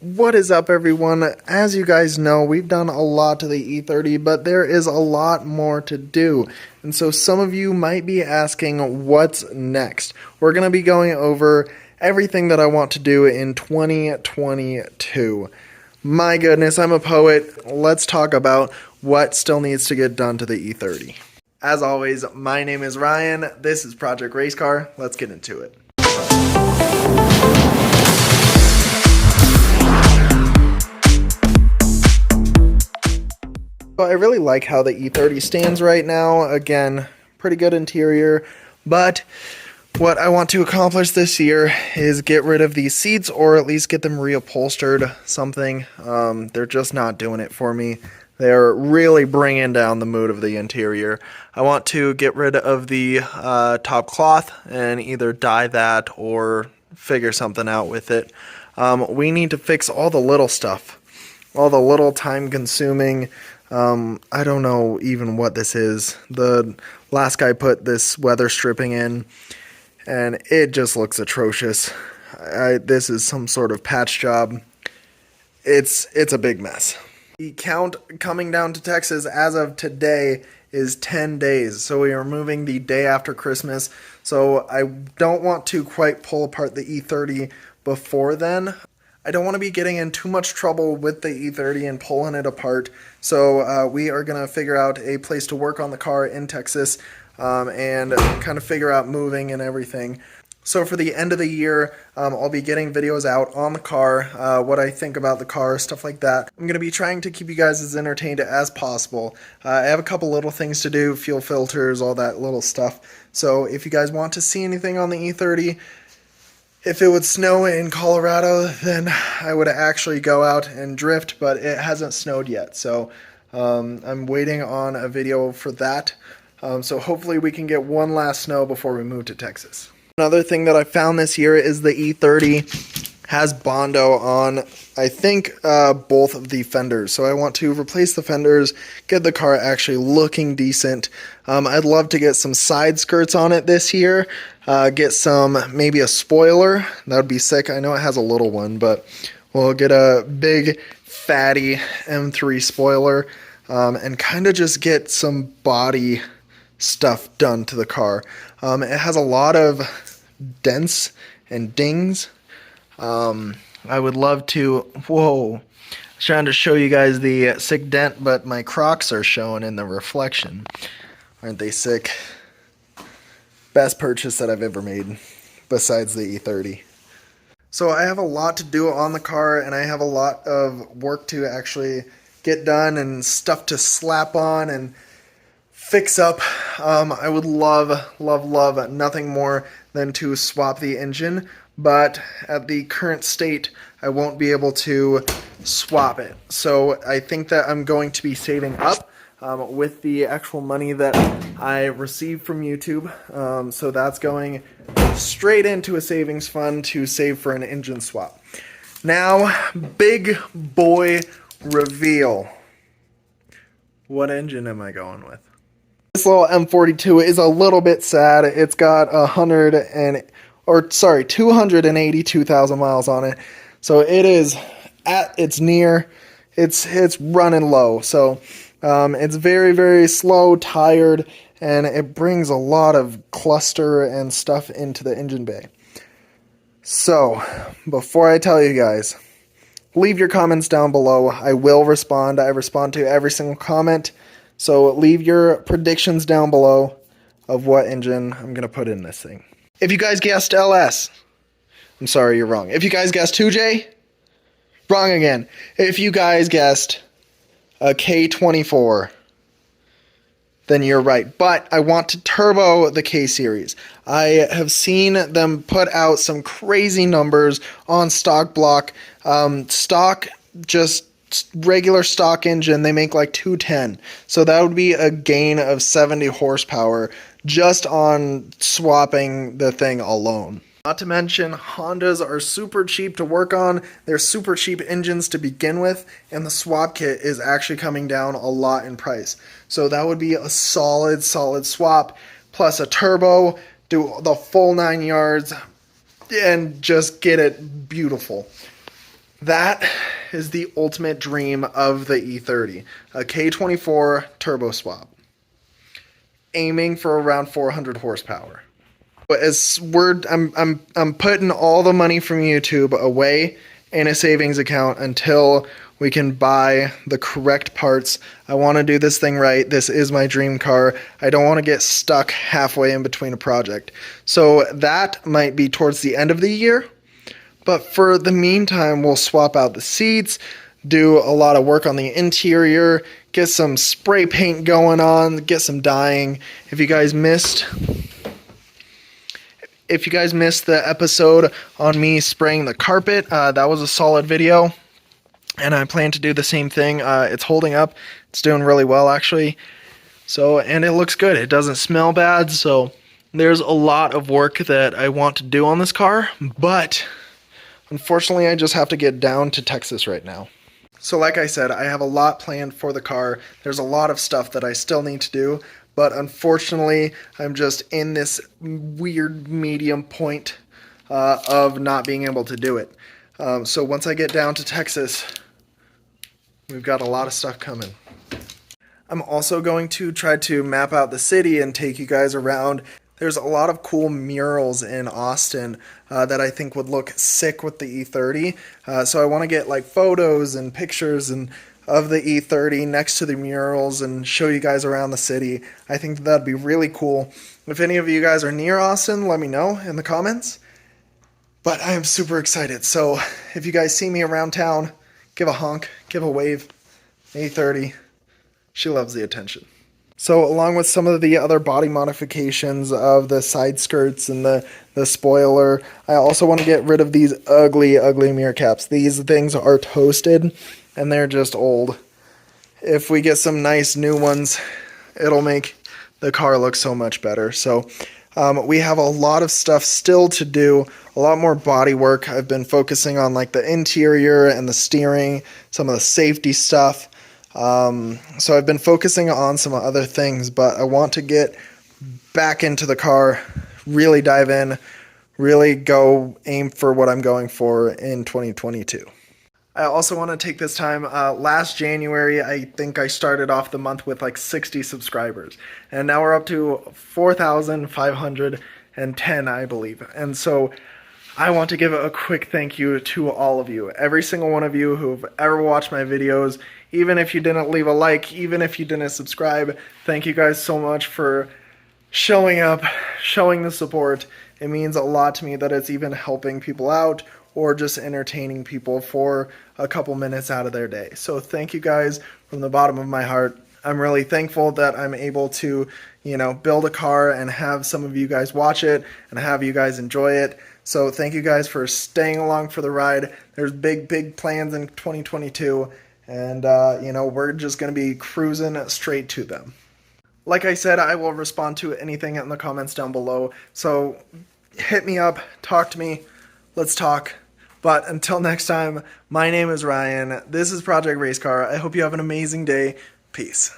What is up, everyone? As you guys know, we've done a lot to the E30, but there is a lot more to do. And so some of you might be asking, what's next? We're going to be going over everything that I want to do in 2022. My goodness, I'm a poet. Let's talk about what still needs to get done to the E30. As always, my name is Ryan. This is Project Race Car. Let's get into it. I really like how the E30 stands right now. Again, pretty good interior, but what I want to accomplish this year is get rid of these seats, or at least get them reupholstered something. They're just not doing it for me. They're really bringing down the mood of the interior. I want to get rid of the top cloth and either dye that or figure something out with it. We need to fix all the little stuff, all the little time-consuming. I don't know even what this is. The last guy put this weather stripping in, and it just looks atrocious. This is some sort of patch job. It's a big mess. The count coming down to Texas as of today is 10 days. So we are moving the day after Christmas. So I don't want to quite pull apart the E30 before then. I don't want to be getting in too much trouble with the E30 and pulling it apart. So we are going to figure out a place to work on the car in Texas and kind of figure out moving and everything. So for the end of the year, I'll be getting videos out on the car, what I think about the car, stuff like that. I'm going to be trying to keep you guys as entertained as possible. I have a couple little things to do, fuel filters, all that little stuff. So if you guys want to see anything on the E30, if it would snow in Colorado, then I would actually go out and drift, but it hasn't snowed yet. So I'm waiting on a video for that. So hopefully we can get one last snow before we move to Texas. Another thing that I found this year is the E30 has Bondo on, I think, both of the fenders. So I want to replace the fenders, get the car actually looking decent. I'd love to get some side skirts on it this year. Get maybe a spoiler. That would be sick. I know it has a little one, but we'll get a big, fatty M3 spoiler and kind of just get some body stuff done to the car. It has a lot of dents and dings. I would love to, whoa, I was trying to show you guys the sick dent, but my Crocs are showing in the reflection. Aren't they sick? Best purchase that I've ever made, besides the E30. So I have a lot to do on the car, and I have a lot of work to actually get done and stuff to slap on and fix up. I would love nothing more than to swap the engine, but at the current state, I won't be able to swap it. So I think that I'm going to be saving up with the actual money that I receive from YouTube. So that's going straight into a savings fund to save for an engine swap. Now, big boy reveal. What engine am I going with? This little M42 is a little bit sad. It's got 282,000 miles on it. So it is it's running low. So it's very, very slow, tired, and it brings a lot of cluster and stuff into the engine bay. So before I tell you guys, leave your comments down below. I will respond. I respond to every single comment. So leave your predictions down below of what engine I'm going to put in this thing. If you guys guessed LS, I'm sorry, you're wrong. If you guys guessed 2J, wrong again. If you guys guessed a K24, then you're right. But I want to turbo the K-Series. I have seen them put out some crazy numbers on stock block. Just regular stock engine, they make like 210. So that would be a gain of 70 horsepower just on swapping the thing alone. Not to mention, Hondas are super cheap to work on. They're super cheap engines to begin with, and the swap kit is actually coming down a lot in price. So that would be a solid swap, plus a turbo, do the full 9 yards, and just get it beautiful. That is the ultimate dream of the E30, a K24 turbo swap, aiming for around 400 horsepower. I'm putting all the money from YouTube away in a savings account until we can buy the correct parts. I want to do this thing right. This is my dream car. I don't want to get stuck halfway in between a project. So that might be towards the end of the year. But for the meantime, we'll swap out the seats, do a lot of work on the interior, get some spray paint going on, get some dyeing. If you guys missed the episode on me spraying the carpet, that was a solid video. And I plan to do the same thing. It's holding up. It's doing really well, actually. So, and it looks good. It doesn't smell bad. So there's a lot of work that I want to do on this car, but unfortunately, I just have to get down to Texas right now. So like I said, I have a lot planned for the car. There's a lot of stuff that I still need to do, but unfortunately, I'm just in this weird medium point of not being able to do it. So once I get down to Texas, we've got a lot of stuff coming. I'm also going to try to map out the city and take you guys around. There's a lot of cool murals in Austin that I think would look sick with the E30. So I want to get like photos and pictures of the E30 next to the murals and show you guys around the city. I think that'd be really cool. If any of you guys are near Austin, let me know in the comments. But I am super excited. So if you guys see me around town, give a honk, give a wave. E30, she loves the attention. So along with some of the other body modifications of the side skirts and the spoiler, I also want to get rid of these ugly mirror caps. These things are toasted and they're just old. If we get some nice new ones, it'll make the car look so much better. So we have a lot of stuff still to do, a lot more body work. I've been focusing on like the interior and the steering, some of the safety stuff. So I've been focusing on some other things, but I want to get back into the car, really dive in, really go aim for what I'm going for in 2022. I also want to take this time, last January, I think I started off the month with like 60 subscribers, and now we're up to 4,510, I believe. And so I want to give a quick thank you to all of you, every single one of you who've ever watched my videos. Even if you didn't leave a like, even if you didn't subscribe, thank you guys so much for showing up, showing the support. It means a lot to me that it's even helping people out or just entertaining people for a couple minutes out of their day. So thank you guys from the bottom of my heart. I'm really thankful that I'm able to, build a car and have some of you guys watch it and have you guys enjoy it. So thank you guys for staying along for the ride. There's big plans in 2022. And, we're just going to be cruising straight to them. Like I said, I will respond to anything in the comments down below. So hit me up, talk to me, let's talk. But until next time, my name is Ryan. This is Project Race Car. I hope you have an amazing day. Peace.